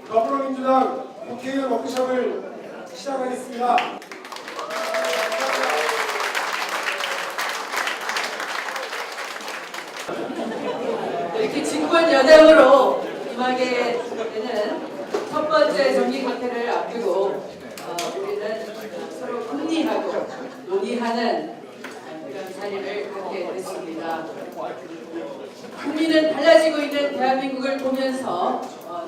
더불어민주당 국회의원 워크숍을 시작하겠습니다. 이렇게 진권 여당으로 임하게 되는 첫 번째 정기국회를 앞두고 우리는 서로 궁리하고 논의하는 그런 자리를 갖게 됐습니다. 국민은 달라지고 있는 대한민국을 보면서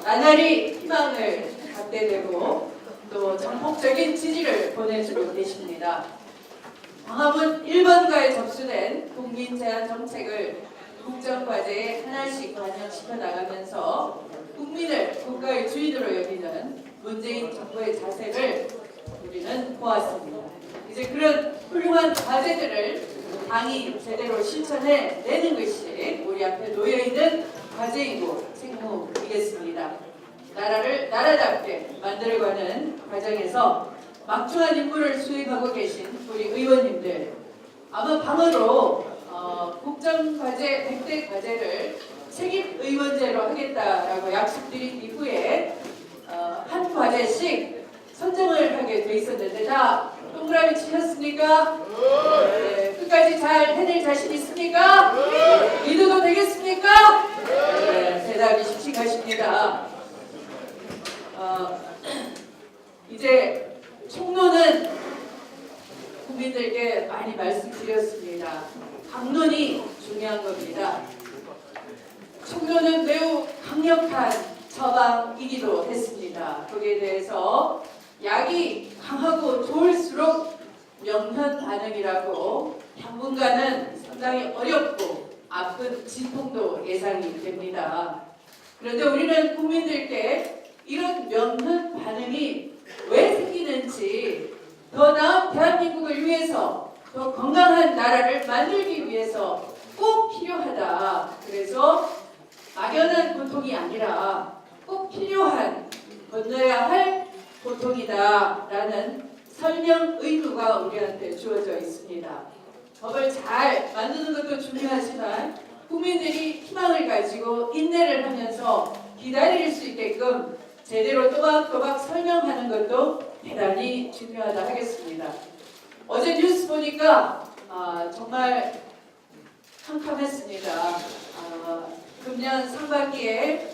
나날이 희망을 갖게 되고 또 전폭적인 지지를 보내주고 계십니다. 광화문 1번가에 접수된 국민 제안 정책을 국정과제에 하나씩 반영시켜 나가면서 국민을 국가의 주인으로 여기는 문재인 정부의 자세를 우리는 보았습니다. 이제 그런 훌륭한 과제들을 당이 제대로 실천해 내는 것이 우리 앞에 놓여있는 과제이고 책무이겠습니다. 나라를 나라답게 만들어가는 과정에서 막중한 임무를 수행하고 계신 우리 의원님들, 아마 방으로 국정과제 100대 과제를 책임의원제로 하겠다라고 약속드린 이후에 한 과제씩 선정을 하게 돼 있었는데 다 동그라미 치셨습니까? 네, 끝까지 잘 해낼 자신 있습니까? 믿어도 되겠습니까? 네, 대답이 씩씩하십니다. 이제 총론은 국민들께 많이 말씀드렸습니다. 강론이 중요한 겁니다. 총론은 매우 강력한 처방이기도 했습니다. 거기에 대해서 약이 강하고 좋을수록 명현 반응이라고 당분간은 상당히 어렵고 아픈 진통도 예상이 됩니다. 그런데 우리는 국민들께 이런 명현 반응이 왜 생기는지, 더 나은 대한민국을 위해서, 더 건강한 나라를 만들기 위해서 꼭 필요하다. 그래서 막연한 고통이 아니라 꼭 필요한, 건너야 할 고통이다 라는 설명 의무가 우리한테 주어져 있습니다. 법을 잘 만드는 것도 중요하지만 국민들이 희망을 가지고 인내를 하면서 기다릴 수 있게끔 제대로 또박또박 설명하는 것도 대단히 중요하다 하겠습니다. 어제 뉴스 보니까 정말 캄캄했습니다. 금년 상반기에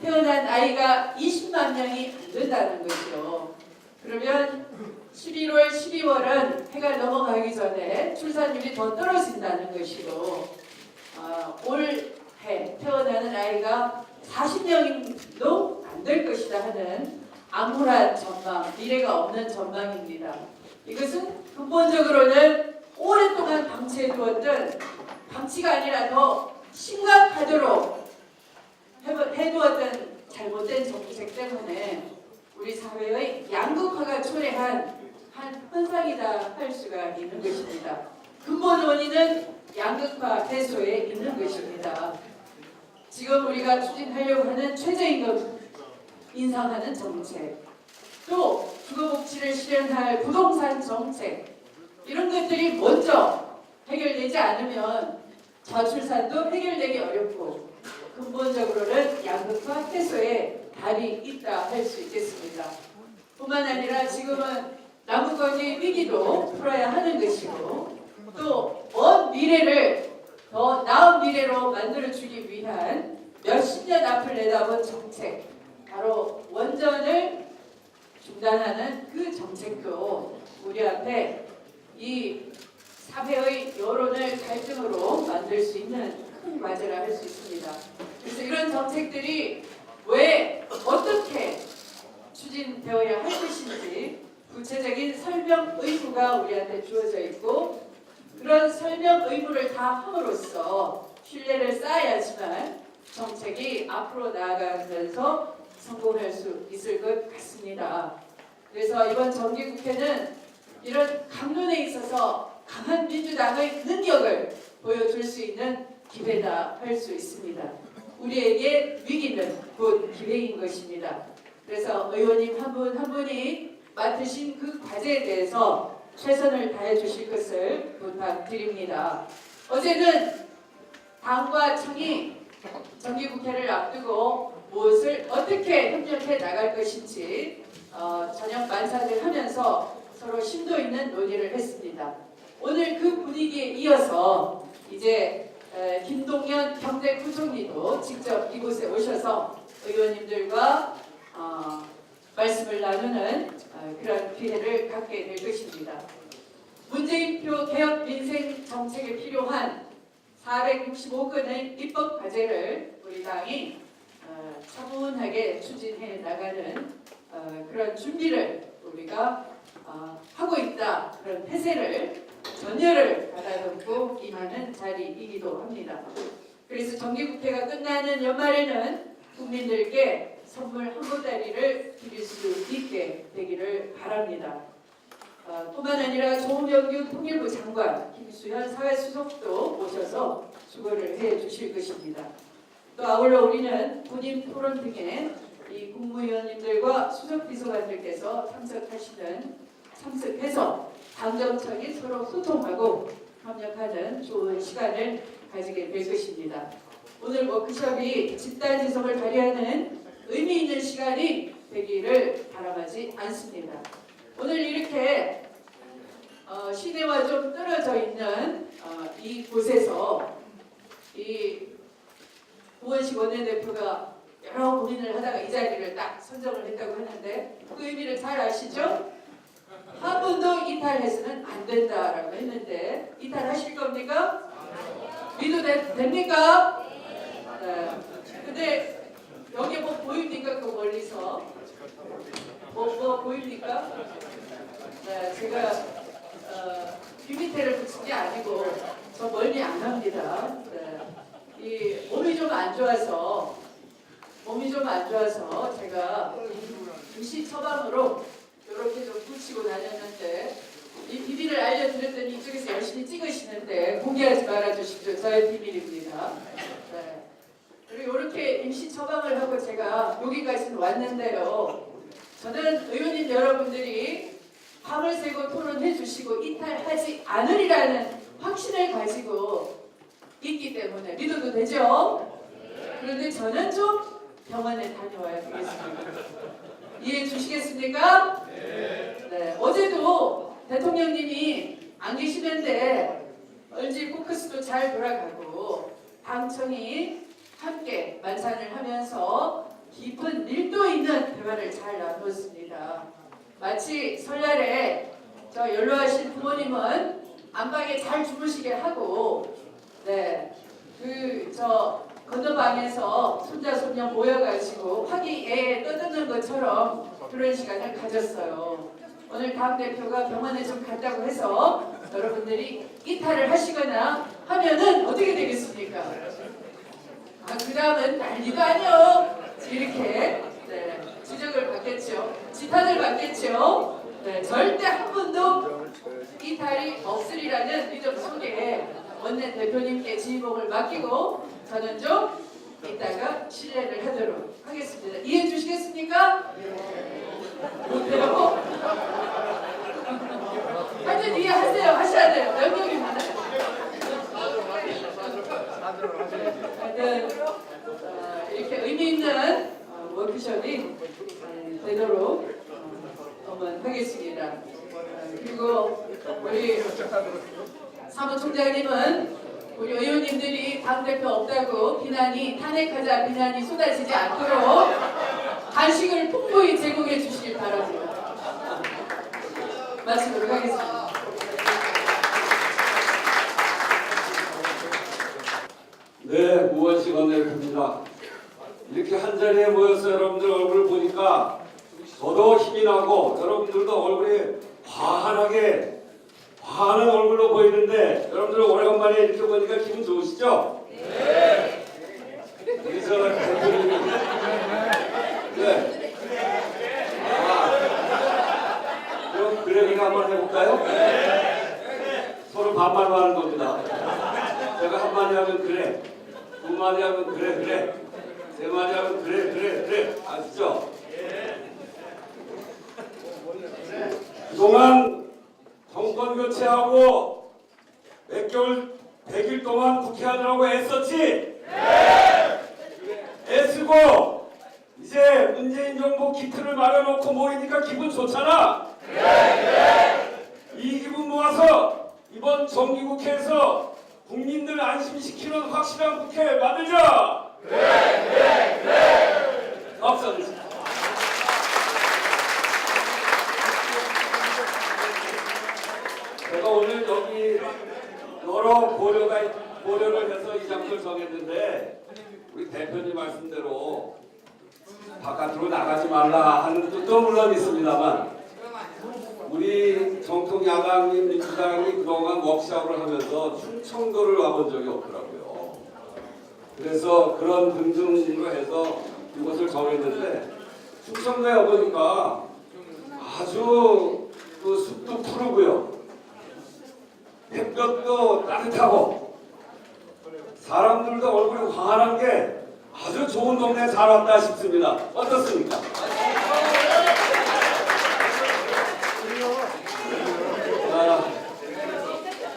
태어난 아이가 20만 명이 안 된다는 거죠. 그러면 11월, 12월은 해가 넘어가기 전에 출산율이 더 떨어진다는 것이고, 올해 태어나는 아이가 40명도 안 될 것이다 하는 암울한 전망, 미래가 없는 전망입니다. 이것은 근본적으로는 오랫동안 방치해두었던, 방치가 아니라 더 심각하도록 해두었던 잘못된 정책 때문에 우리 사회의 양극화가 초래한 한 현상이다 할 수가 있는 것입니다. 근본 원인은 양극화 해소에 있는 것입니다. 지금 우리가 추진하려고 하는 최저임금 인상하는 정책, 또 주거복지를 실현할 부동산 정책, 이런 것들이 먼저 해결되지 않으면 저출산도 해결되기 어렵고 근본적으로는 양극화 해소에 답이 있다 할 수 있겠습니다. 뿐만 아니라 지금은 남북관계 위기도 풀어야 하는 것이고, 또 먼 미래를 더 나은 미래로 만들어주기 위한 몇십 년 앞을 내다본 정책, 바로 원전을 중단하는 그 정책도 우리 앞에 이 사회의 여론을 갈등으로 만들 수 있는 큰 과제라 할 수 있습니다. 그래서 이런 정책들이 왜 어떻게 추진되어야 할 것인지 구체적인 설명 의무가 우리한테 주어져 있고, 그런 설명 의무를 다 함으로써 신뢰를 쌓아야지만 정책이 앞으로 나아가면서 성공할 수 있을 것 같습니다. 그래서 이번 정기국회는 이런 강론에 있어서 강한 민주당의 능력을 보여줄 수 있는 기회다 할 수 있습니다. 우리에게 위기는 곧 기회인 것입니다. 그래서 의원님 한 분 한 분이 맡으신 그 과제에 대해서 최선을 다해 주실 것을 부탁드립니다. 어제는 당과 청이 정기국회를 앞두고 무엇을 어떻게 협력해 나갈 것인지 저녁 만찬을 하면서 서로 심도 있는 논의를 했습니다. 오늘 그 분위기에 이어서 이제 김동연 경제부총리도 직접 이곳에 오셔서 의원님들과 말씀을 나누는 그런 기회를 갖게 될 것입니다. 문재인표 개혁 민생 정책에 필요한 465건의 입법 과제를 우리 당이 차분하게 추진해 나가는 그런 준비를 우리가 하고 있다. 그런 태세를 전열을 가다듬고 임하는 자리이기도 합니다. 그래서 정기국회가 끝나는 연말에는 국민들께 선물 한 보따리를 드릴 수 있게 되기를 바랍니다. 뿐만 아니라 조명규 통일부 장관, 김수현 사회수석도 오셔서 수고를 해주실 것입니다. 또 아울러 우리는 군인 토론 등의 이 국무위원님들과 수석비서관들께서 참석해서 당정청이 서로 소통하고 협력하는 좋은 시간을 가지게 될 것입니다. 오늘 워크숍이 집단지성을 발휘하는 의미 있는 시간이 되기를 바람하지 않습니다. 오늘 이렇게 시내와 좀 떨어져 있는 이곳에서 이 우원식 원내대표가 여러 고민을 하다가 이 자리를 딱 선정을 했다고 하는데 그 의미를 잘 아시죠? 한 번도 이탈해서는 안 된다라고 했는데 이탈하실 겁니까? 믿어도 됩니까? 네. 근데 여기 뭐 보입니까? 그 멀리서 뭐 보입니까? 네, 제가 비밑에를 붙인 게 아니고 저 멀리 안 합니다. 네. 이 몸이 좀 안 좋아서 제가 임시 처방으로 이렇게 좀 붙이고 다녔는데 이 비밀을 알려드렸더니 이쪽에서 열심히 찍으시는데 공개하지 말아주십시오. 저의 비밀입니다. 네. 그리고 이렇게 임시 처방을 하고 제가 여기까지 왔는데요. 저는 의원님 여러분들이 밤을 새고 토론해 주시고 이탈하지 않으리라는 확신을 가지고 있기 때문에 믿어도 되죠? 그런데 저는 좀 병원에 다녀와야 되겠습니다. 이해해 주시겠습니까? 네. 어제도 대통령님이 안 계시는데 LG 포커스도 잘 돌아가고 당청이 함께 만찬을 하면서 깊은 밀도 있는 대화를 잘 나눴습니다. 마치 설날에 저 연로하신 부모님은 안방에 잘 주무시게 하고 저 건너방에서 손자 손녀 모여가지고 화기애애 떠드는 것처럼 그런 시간을 가졌어요. 오늘 당 대표가 병원에 좀 갔다고 해서 여러분들이 이탈을 하시거나 하면은 어떻게 되겠습니까? 그 다음은 난리도 아니요. 이렇게 지적을 받겠죠. 지탄을 받겠죠. 절대 한 번도 이탈이 없으리라는 믿음 속에 원내 대표님께 지휘봉을 맡기고 저는 좀 이따가 실례를 하도록 하겠습니다. 이해해 주시겠습니까? 못해요? 하여튼 이해하세요. 하셔야 돼요. 명령입니다. 하여튼 이렇게 의미 있는 워크숍이 되도록 하겠습니다. 그리고 우리 사무총장님은 우리 의원님들이 당대표 없다고 탄핵하자 비난이 쏟아지지 않도록 간식을 풍부히 제공해 주시길 바랍니다. 마치도록 하겠습니다. 네, 우원식 원내대표입니다. 이렇게 한자리에 모여서 여러분들 얼굴을 보니까 저도 힘이 나고 여러분들도 얼굴이 환한 얼굴로 보이는데 여러분들 오래간만에 이렇게 보니까 기분 좋으시죠? 네. 우리 저 대표님이 네. 그럼 그래픽 한번 해볼까요? 네. 서로 반말로 하는 겁니다. 제가 한마디 하면 그래, 두 마디 하면 그래, 세 마디 하면 그래 아시죠? 그동안 정권 교체하고 몇 개월 100일 동안 국회 하느라고 애썼지? 애쓰고 이제 문재인 정부 기틀을 마련놓고 모이니까 기분 좋잖아. 이 기분 모아서 이번 정기국회에서 국민들 안심시키는 확실한 국회 만들자. 박수 주세요. 제가 오늘 여기 여러 고려를 해서 이 장소를 정했는데 우리 대표님 말씀대로 바깥으로 나가지 말라 하는 뜻도 물론 있습니다만 우리 정통 야당인 민주당이 그동안 워크숍을 하면서 충청도를 와본 적이 없더라고요. 그래서 그런 등등으로 해서 이것을 정했는데 충청도에 와보니까 아주 그 숲도 푸르고요. 햇볕도 따뜻하고 사람들도 얼굴이 환한 게 아주 좋은 동네에 잘 왔다 싶습니다. 어떻습니까?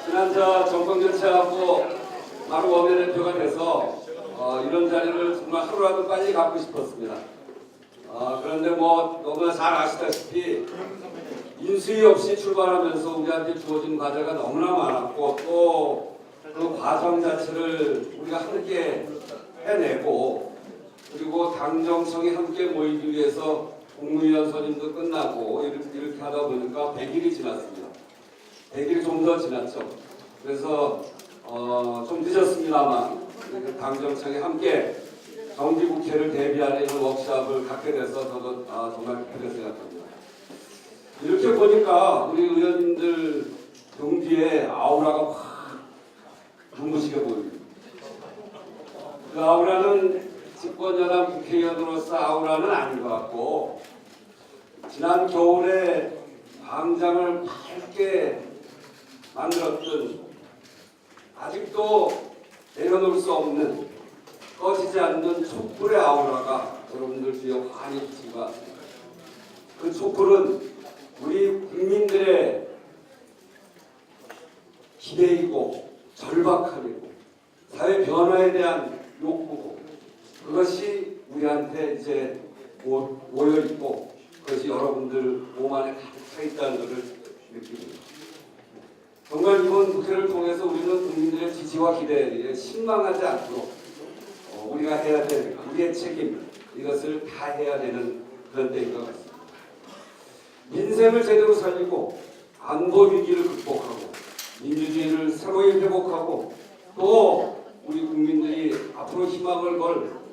지난 정권 교체하고 바로 원내대표가 돼서 이런 자리를 정말 하루라도 빨리 갖고 싶었습니다. 그런데 뭐 너무나 잘 아시다시피 인수위 없이 출발하면서 우리한테 주어진 과제가 너무나 많았고 또 그 과정 자체를 우리가 함께 해내고 그리고 당정청이 함께 모이기 위해서 국무위원 선임도 끝나고 이렇게 하다 보니까 100일이 지났습니다. 100일이 좀 더 지났죠. 그래서 좀 늦었습니다만 당정청이 함께 정기국회를 대비하는 이런 워크숍을 갖게 돼서 저도 정말 기쁘게 생각합니다. 이렇게 보니까 우리 의원님들 등 뒤에 아우라가 확 눈부시게 보입니다. 그 아우라는 집권여당 국회의원으로서 아우라는 아닌 것 같고 지난 겨울에 광장을 밝게 만들었던 아직도 내려놓을 수 없는 꺼지지 않는 촛불의 아우라가 여러분들 뒤에 환히 비친 것 같습니다. 그 촛불은 우리 국민들의 기대이고 절박함이고 사회 변화에 대한 욕구고 그것이 우리한테 이제 모여있고 그것이 여러분들 몸 안에 가득 차 있다는 것을 느낍니다. 정말 이번 국회를 통해서 우리는 국민들의 지지와 기대에 실망하지 않도록 우리가 해야 될 우리의 책임 이것을 다 해야 되는 그런 때인 것 같습니다. 민생을 제대로 살리고 안보 위기를 극복하고 민주주의를 새로이 회복하고 또 우리 국민들이 앞으로 희망을 걸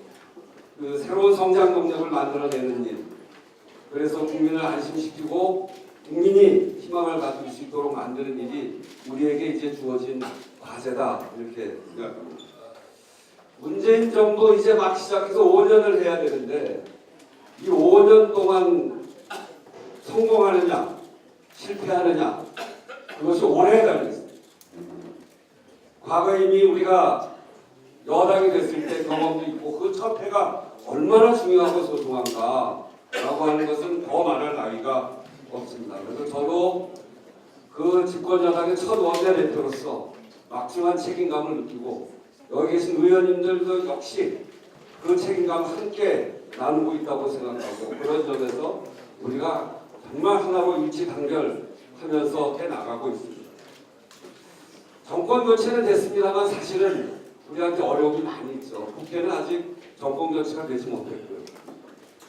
그 새로운 성장 동력을 만들어내는 일 그래서 국민을 안심시키고 국민이 희망을 가질 수 있도록 만드는 일이 우리에게 이제 주어진 과제다 이렇게 생각합니다. 문재인 정부 이제 막 시작해서 5년을 해야 되는데 이 5년 동안 성공하느냐 실패하느냐 그것이 오래 달려있습니다. 과거에 이미 우리가 여당이 됐을 때 경험도 있고 그 첫 해가 얼마나 중요하고 소중한가 라고 하는 것은 더 말할 나위가 없습니다. 그래서 저도 그 집권 여당의 첫 원내대표로서 막중한 책임감을 느끼고 여기 계신 의원님들도 역시 그 책임감을 함께 나누고 있다고 생각하고 그런 점에서 우리가 정말 하나로 일치단결하면서 해나가고 있습니다. 정권 교체는 됐습니다만 사실은 우리한테 어려움이 많이 있죠. 국회는 아직 정권 교체가 되지 못했고요.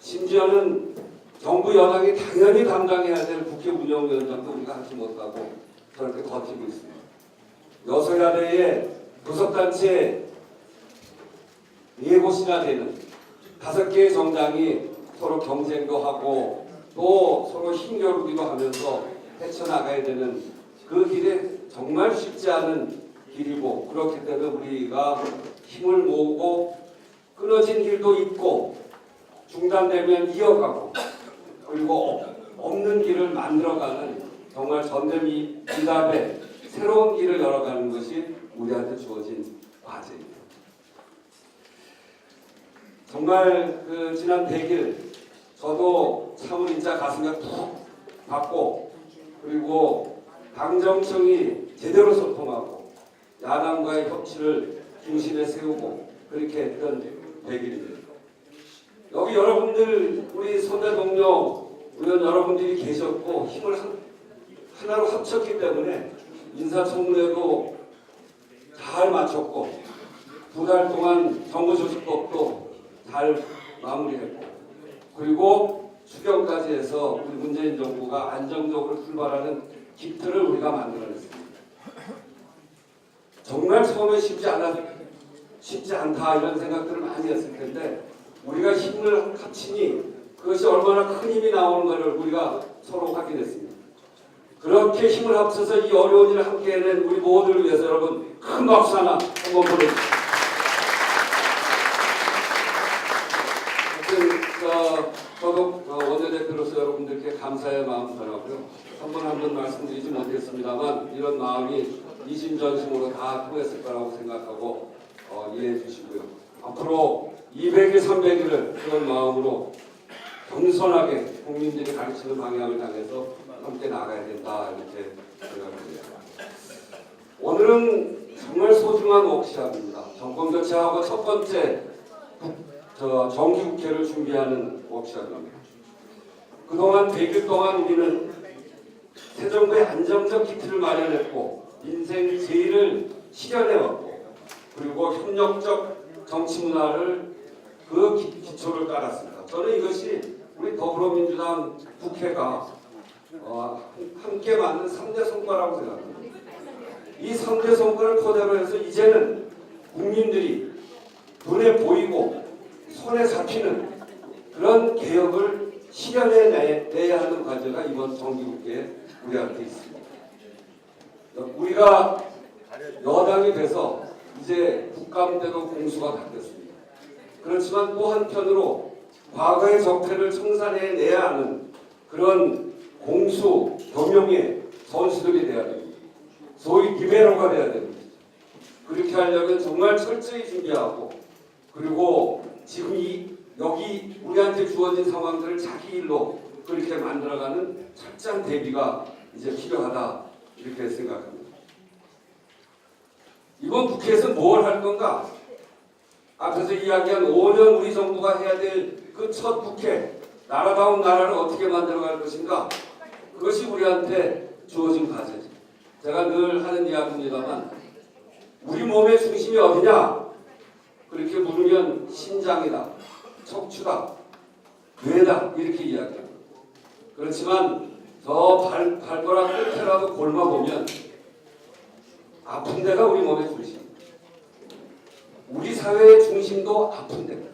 심지어는 정부 여당이 당연히 담당해야 될 국회 운영위원장도 우리가 하지 못하고 저렇게 버티고 있습니다. 여소야대의 교섭단체 4곳이나 되는 5개의 정당이 서로 경쟁도 하고 또 서로 힘겨루기도 하면서 헤쳐나가야 되는 그 길에 정말 쉽지 않은 길이고 그렇기 때문에 우리가 힘을 모으고 끊어진 길도 있고 중단되면 이어가고 그리고 없는 길을 만들어가는 정말 전대미답의 새로운 길을 열어가는 것이 우리한테 주어진 과제입니다. 정말 그 지난 100일 저도 참으로 진짜 가슴에 푹 받고 그리고 당정청이 제대로 소통하고 야당과의 협치를 중심에 세우고 그렇게 했던 100일입니다. 여기 여러분들 우리 선배 동료 의원 여러분들이 계셨고 힘을 하나로 합쳤기 때문에 인사청문회도 잘 마쳤고 2달 동안 정부조직법도 잘 마무리했고 그리고 추경까지 해서 우리 문재인 정부가 안정적으로 출발하는 기틀을 우리가 만들어냈습니다. 정말 처음에 쉽지 않다 이런 생각들을 많이 했을 텐데 우리가 힘을 합치니 그것이 얼마나 큰 힘이 나오는 것을 우리가 서로 확인했습니다. 그렇게 힘을 합쳐서 이 어려운 일을 함께 해낸 우리 모두를 위해서 여러분 큰 박수 하나 한번 보내주십시오. 저도 원내대표로서 여러분들께 감사의 마음 전하고요. 한 번 한 번 말씀드리지 못했습니다만 이런 마음이 이심전심으로 다 통했을 거라고 생각하고 이해해 주시고요. 앞으로 200일, 300일을 그런 마음으로 겸손하게 국민들이 가르치는 방향을 향해서 함께 나가야 된다 이렇게 생각합니다. 오늘은 정말 소중한 워크숍입니다. 정권교체하고 첫 번째 정기국회를 준비하는 워크숍입니다. 그동안 100일 동안 우리는 새 정부의 안정적 기틀을 마련했고 인생 제의를 실현해왔고 그리고 협력적 정치 문화를 그 기초를 깔았습니다. 저는 이것이 우리 더불어민주당 국회가 함께 만든 3대 성과라고 생각합니다. 이 3대 성과를 토대로 해서 이제는 국민들이 눈에 보이고 손에 잡히는 그런 개혁을 실현해내야 하는 과제가 이번 정기국회에 우리한테 있습니다. 우리가 여당이 돼서 이제 국감때도 공수가 바뀌었습니다. 그렇지만 또 한편으로 과거의 적폐를 청산해내야 하는 그런 공수, 경영의 선수들이 돼야 됩니다. 소위 리베로가 돼야 됩니다. 그렇게 하려면 정말 철저히 준비하고 그리고 지금 여기 우리한테 주어진 상황들을 자기 일로 그렇게 만들어가는 철저한 대비가 이제 필요하다 이렇게 생각합니다. 이번 국회에서 뭘 할 건가? 앞에서 이야기한 5년 우리 정부가 해야 될 그 첫 국회, 나라다운 나라를 어떻게 만들어갈 것인가? 그것이 우리한테 주어진 과제죠. 제가 늘 하는 이야기입니다만 우리 몸의 중심이 어디냐? 그렇게 물으면 심장이다, 척추다, 뇌다 이렇게 이야기합니다. 그렇지만 저 발가락 끝에라도 골마보면 아픈 데가 우리 몸의 중심입니다. 우리 사회의 중심도 아픈 데입니다.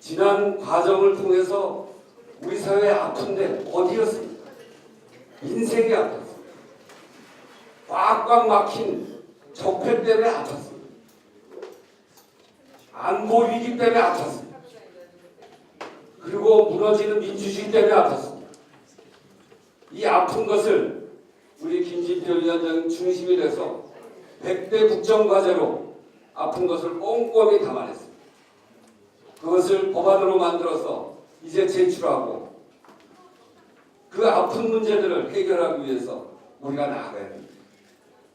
지난 과정을 통해서 우리 사회의 아픈 데 어디였습니까? 인생이 아팠습니다. 꽉꽉 막힌 적폐 때문에 아팠습니다. 안보 위기 때문에 아팠습니다. 그리고 무너지는 민주주의 때문에 아팠습니다. 이 아픈 것을 우리 김진표 위원장이 중심이 돼서 100대 국정과제로 아픈 것을 꼼꼼히 담아냈습니다. 그것을 법안으로 만들어서 이제 제출하고 그 아픈 문제들을 해결하기 위해서 우리가 나아가야 됩니다.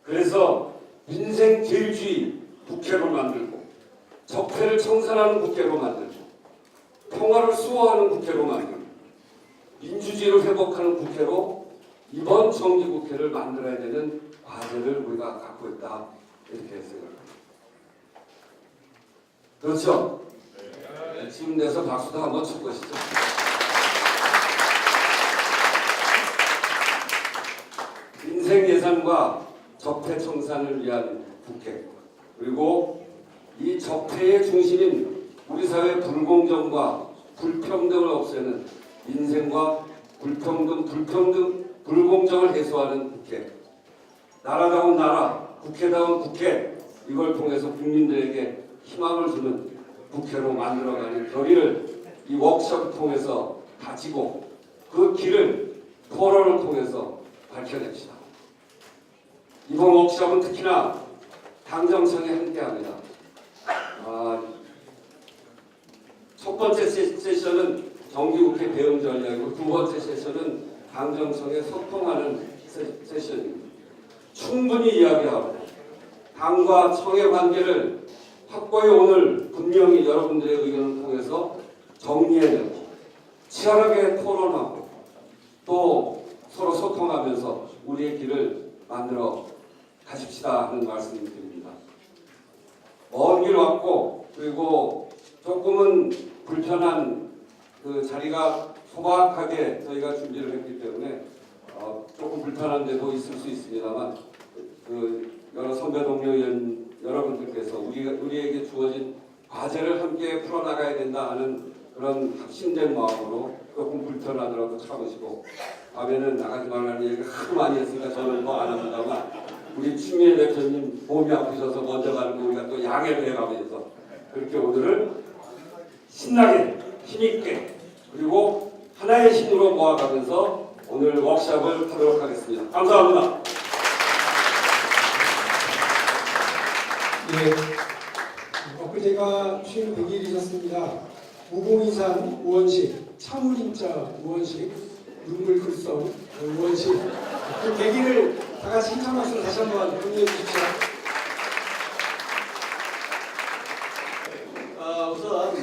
그래서 민생제일주의 국회로 만들고 적폐를 청산하는 국회로 만들고 평화를 수호하는 국회로 만들고 민주주의를 회복하는 국회로 이번 정기국회를 만들어야 되는 과제를 우리가 갖고 있다 이렇게 생각합니다. 그렇죠? 지금 내서 박수도 한번 쳐보시죠. 인생 예산과 적폐 청산을 위한 국회 그리고 이 적폐의 중심인 우리 사회 불공정과 불평등을 없애는 인생과 불공정을 해소하는 국회 나라다운 나라, 국회다운 국회 이걸 통해서 국민들에게 희망을 주는 국회로 만들어가는 결의를 이 워크숍을 통해서 다지고 그 길을 토론을 통해서 밝혀냅시다. 이번 워크숍은 특히나 당정청에 함께합니다. 첫 번째 세션은 정기국회 대응 전략이고 두 번째 세션은 당정청에 소통하는 세션입니다. 충분히 이야기하고 당과 청의 관계를 확고히 오늘 분명히 여러분들의 의견을 통해서 정리해내고 치열하게 토론하고 또 서로 소통하면서 우리의 길을 만들어 가십시다 하는 말씀을 드립니다. 먼 길 왔고 그리고 조금은 불편한 그 자리가 소박하게 저희가 준비를 했기 때문에 조금 불편한 데도 있을 수 있습니다만 그 여러 선배 동료 의원 여러분들께서 우리에게 주어진 과제를 함께 풀어나가야 된다 하는 그런 확신된 마음으로 조금 불편하더라도 참으시고 밤에는 나가지 말라는 얘기를 하도 많이 했으니까 저는 뭐 안 합니다만 우리 추미애 대표님 몸이 아프셔서 먼저 가는 거 우리가 또 양해를 해가면서 그렇게 오늘을 신나게 힘있게 그리고 하나의 힘으로 모아가면서 오늘 워크숍을 하도록 하겠습니다. 감사합니다. 네, 엊그제가 취임 100일이셨습니다. 무공이산 우원식, 참을인자 우원식, 눈물글썽 우원식 그 100일을 다 같이 힘찬 박수로 다시 한번 공유해 주십시오. 우선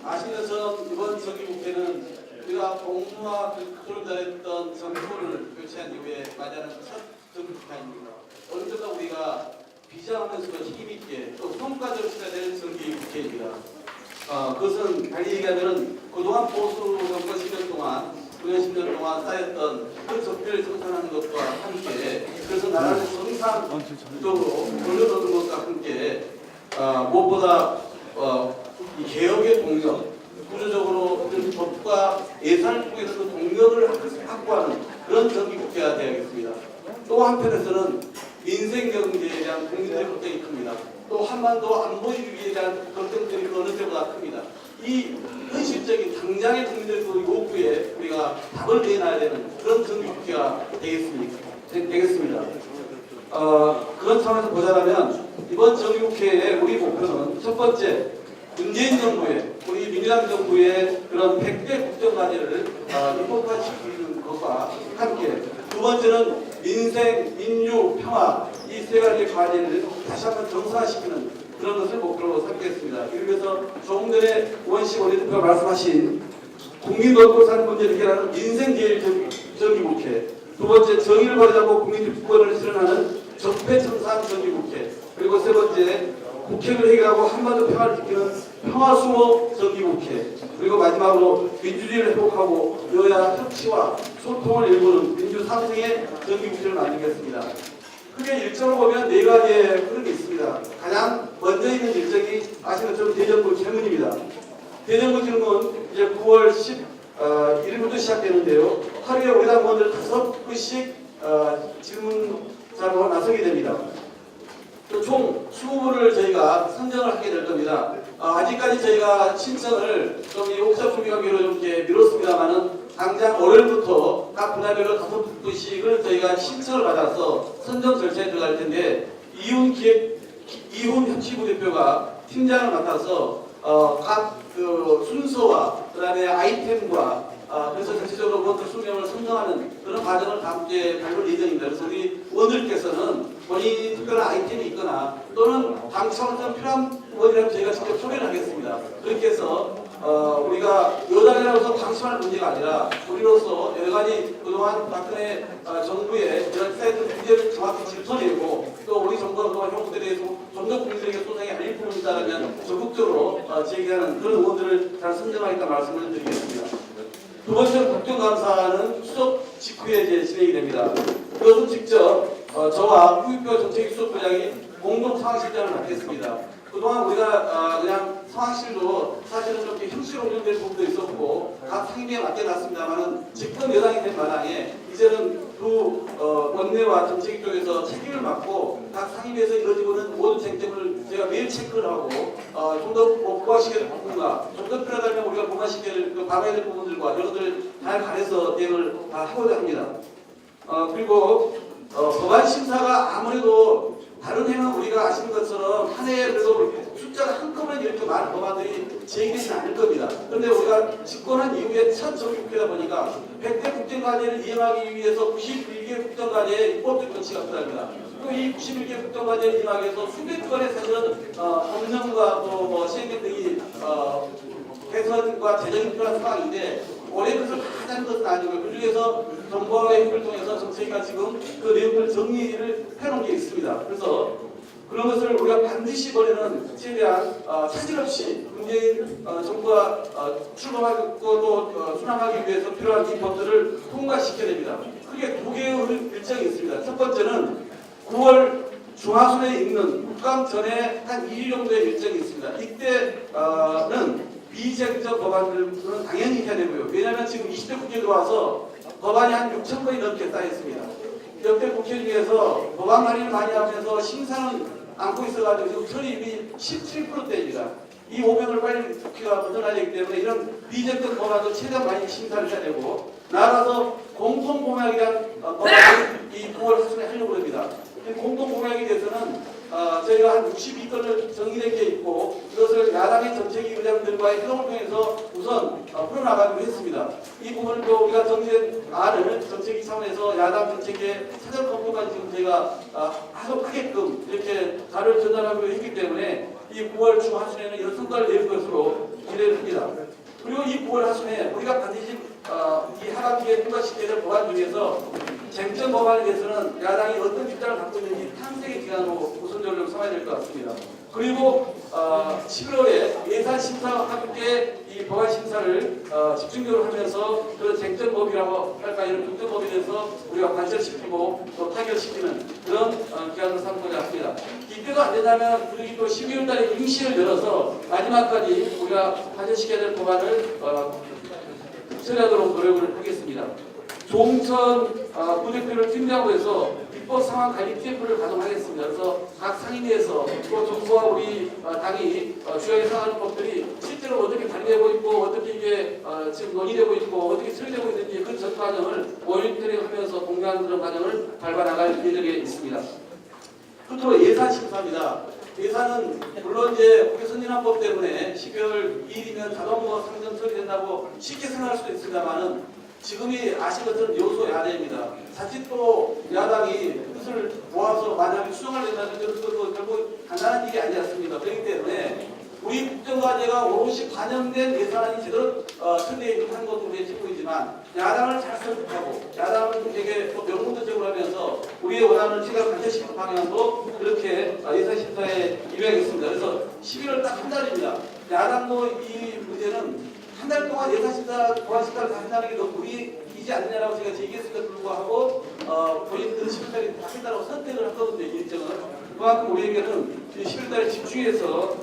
아시는 것처럼 이번 정기국회는 우리가 공무와 조력단했던 정부를 교체한 이후에 맞이하는 첫 정기국회입니다. 언제나 우리가 비장하면서도 힘있게 또 성과적으로 시작된 정기국회입니다. 그것은 달리 얘기하면 그동안 보수 정권 10년 동안 9년 10년 동안 쌓였던 그 적폐를 청산하는 것과 함께 그래서 나라를 정상적으로 돌려놓는 것과 함께 무엇보다 이 개혁의 동력, 구조적으로 법과 예산을 통해서 동력을 확보하는 그런 정기국회가 되어야겠습니다. 또 한편에서는 민생 경제에 대한 국민들의 걱정이 큽니다. 또 한반도 안보 위기에 대한 걱정들이 그 어느 때보다 큽니다. 이 현실적인 당장의 국민들의 요구에 우리가 답을 내놔야 되는 그런 정기국회가 되겠습니다. 그런 차원에서 보자면 이번 정기국회의 우리 목표는 첫 번째 문재인 정부의 우리 민주당 정부의 그런 100대 국정과제를 입법화시키는 것과 함께 두 번째는 민생, 민주, 평화 이 세 가지 과제를 다시 한번 정상화시키는 그런 것을 목표로 삼겠습니다. 이러면서 조금 전에 우원식 원내대표가 말씀하신 국민 먹고 사는 문제를 해결하는 민생제일 정기국회, 두 번째 정의를 바로잡고 국민 주권을 실현하는 적폐청산 정기국회, 그리고 세 번째 국회를 해결하고 한반도 평화를 지키는 평화수호 정기국회, 그리고 마지막으로 민주주의를 회복하고 여야 협치와 소통을 일구는 민주상생의 정기국회를 만들겠습니다. 크게 일정을 보면 네 가지의 흐름이 있습니다. 가장 먼저 있는 일정이 아시는 것처럼 대정부 질문입니다. 대정부 질문 이제 9월 11일부터 시작되는데요. 하루에 우리 당원들 5분씩 질문자로 나서게 됩니다. 총 20분을 저희가 선정을 하게 될 겁니다. 아직까지 저희가 신청을 좀 이 옥사 준비 관계로 좀 이렇게 미뤘습니다만은 당장 월요일부터 각 분야별로 5분씩을 저희가 신청을 받아서 선정 절차에 들어갈 텐데 이훈 혁신부 대표가 팀장을 맡아서 각 그 순서와 그다음에 아이템과 그래서 전체적으로 그것들 수명을 선정하는 그런 과정을 다음 주에 밟을 예정입니다. 그래서 우리 의원들께서는 본인이 특별한 아이템이 있거나 또는 당 차원에서 필요한 의원이라면 저희가 직접 소개를 하겠습니다. 그렇게 해서 우리가 여당이라고 해서 방심할 문제가 아니라 우리로서 여러 가지 그동안 박근혜 정부의 이런 사회적 문제를 정확히 짚어내고 또 우리 정부가 그동안 형국에 대해서 좀 더 국민들에게 소상히 알릴 부분이 있다면 적극적으로 제기하는 그런 의원들을 잘 선정하겠다 말씀을 드리겠습니다. 두 번째로 국정감사는 수석 직후에 이제 진행이 됩니다. 그것은 직접 저와 후임표 정책수석부장이 공동 상황실장을 맡겠습니다. 그동안 우리가 그냥 상황실도 사실은 좀 형식으로 운영된 부분도 있었고 각 상임위에 맡겨놨습니다만은 집권 여당이 된 마당에 이제는 두 원내와 정책 쪽에서 책임을 맡고 각 상임위에서 이루어지고 있는 모든 쟁점을 제가 매일 체크를 하고 좀 더 보완시켜야 될 부분과 좀 더 필요하다면 우리가 보완시켜야 될 봐야 될 부분들과 이런 것들 잘 가려서 대응을 다 하고자 합니다. 그리고 법안 심사가 아무래도 다른 해는 우리가 아시는 것처럼 한 해에 그래도 숫자가 한꺼번에 이렇게 많은 법안들이 제기되지는 않을 겁니다. 그런데 우리가 집권한 이후에 첫 정기국회다 보니까 100대 국정과제를 이행하기 위해서 91개 국정과제의 입법적 조치가 필요합니다. 그리고 이 91개 국정과제 이막에서 수백 건의 사실은 법령과 또 시행령 등이 개선과 재정이 필요한 상황인데 올해 그것을 다 하자는 것은 아니고요. 그중에서 정부와의 협의를 통해서 정책위가 지금 그 내용들 정리를 해놓은 게 있습니다. 그래서 그런 것을 우리가 반드시 올해는 최대한 차질 없이 문재인 정부가 출범하고 또 순항하기 위해서 필요한 이 법들을 통과시켜야 됩니다. 크게 두 개의 일정이 있습니다. 첫 번째는 9월 중하순에 있는 국감 전에 한 2일 정도의 일정이 있습니다. 이때는 비쟁적 법안들은 당연히 해야 되고요. 왜냐하면 지금 20대 국회에 들어와서 법안이 한 6천 건이 넘게 쌓여있습니다. 역대 국회 중에서 법안 발의를 많이 하면서 심사는 안고 있어가지고 지금 처리율이 17%대입니다. 이 500을 빨리 국회가 벗어나야 되기 때문에 이런 비쟁적 법안도 최대한 많이 심사를 해야 되고 나아가서 공통공약에 대한 법안을 이 9월 하순에 하려고 합니다. 공통공약에 대해서는 저희가 한 62건을 정리된 게 있고 이것을 야당의 정책위 의장들과의 회동을 통해서 우선 풀어나가기로 했습니다. 이 부분을 또 우리가 정리된 안을 정책위 차원에서 야당 정책의 사전 검토까지 지금 저희가 하게끔 이렇게 자료를 전달하기로 했기 때문에 이 9월 중하순에는 이런 성과를 낼 것으로 기대를 합니다. 그리고 이 9월 하순에 우리가 반드시 이 하반기에 통과시켜야 될 법안 중에서 쟁점 법안에 대해서는 야당이 어떤 입장을 갖고 있는지 탐색의 기간으로 우선적으로 삼아야 될 것 같습니다. 그리고 11월에 예산심사와 함께 이 법안 심사를 집중적으로 하면서 그 쟁점법이라고 할까 이런 중점법에 대해서 우리가 관철시키고 또 타결시키는 그런 기간을 삼고자 합니다. 이때가 안 된다면 우리 또 12월 달에 임시를 열어서 마지막까지 우리가 관철시켜야 될 법안을 처리하도록 노력을 하겠습니다. 조홍천 부대표를 팀장으로 해서 입법 상황 관리 TF를 가동하겠습니다. 그래서 각 상임위에서 또 정부와 우리 당이 주요하게 생각하는 법들이 실제로 어떻게 발의되고 있고 어떻게 이게 지금 논의되고 있고 어떻게 처리되고 있는지 그 전 과정을 모니터링하면서 공유하는 그런 과정을 밟아나갈 예정에 있습니다. 끝으로 예산 심사입니다. 예산은 물론 이제 국회 선진화법 때문에 12월 2일이면 자동으로 상정 처리된다고 쉽게 생각할 수도 있습니다만은 지금이 아실 것은 요소 야대입니다. 자칫 또 야당이 뜻을 모아서 만약에 수정을 낸다면 그것도 결국 간단한 일이 아니지 않습니까? 그렇기 때문에 우리 국정과제가 오롯이 반영된 예산안이 제대로 처리되는 것도 우리의 책무이지만 야당을 잘 설득하고 야당을 되게 또 명문대적으로 하면서 우리의 원하는 시각 관철시키는 방향도 그렇게 예산심사에 임하겠습니다. 그래서 11월 딱 한 달입니다. 야당도 이 문제는 한 달 동안 예산심사, 보안심사를 다 한다는 게 너무 무리이지 않느냐라고 제가 제기했음에도 불구하고 본인들은 11달에 다 한다고 선택을 했거든요. 이 일정은. 그만큼 우리에게는 11달에 집중해서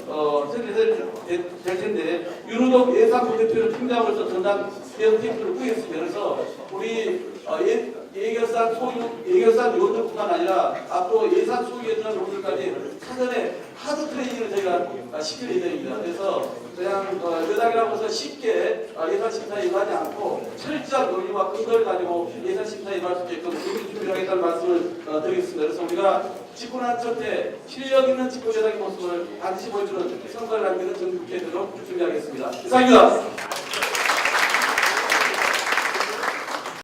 처리될 텐데 윤호동 예산부 대표를 팀장으로서 전담 대응 팀을 꾸렸습니다. 그래서 우리 예결산 요원들뿐만 아니라 앞으로 예산 소위원장 요원들까지 사전에 하드 트레이닝을 저희가 시킬 예정입니다. 그래서 그냥 여당이라고 해서 쉽게 예산 심사에 임하지 않고 철저한 논리와 근거를 가지고 예산 심사에 임할 수 있게끔 준비를 하겠다는 말씀을 드리겠습니다. 그래서 우리가 집권한 첫해 실력 있는 집권여당의 모습을 반드시 보여주는 선거를 남기는 정국회 되도록 준비하겠습니다. 이상입니다.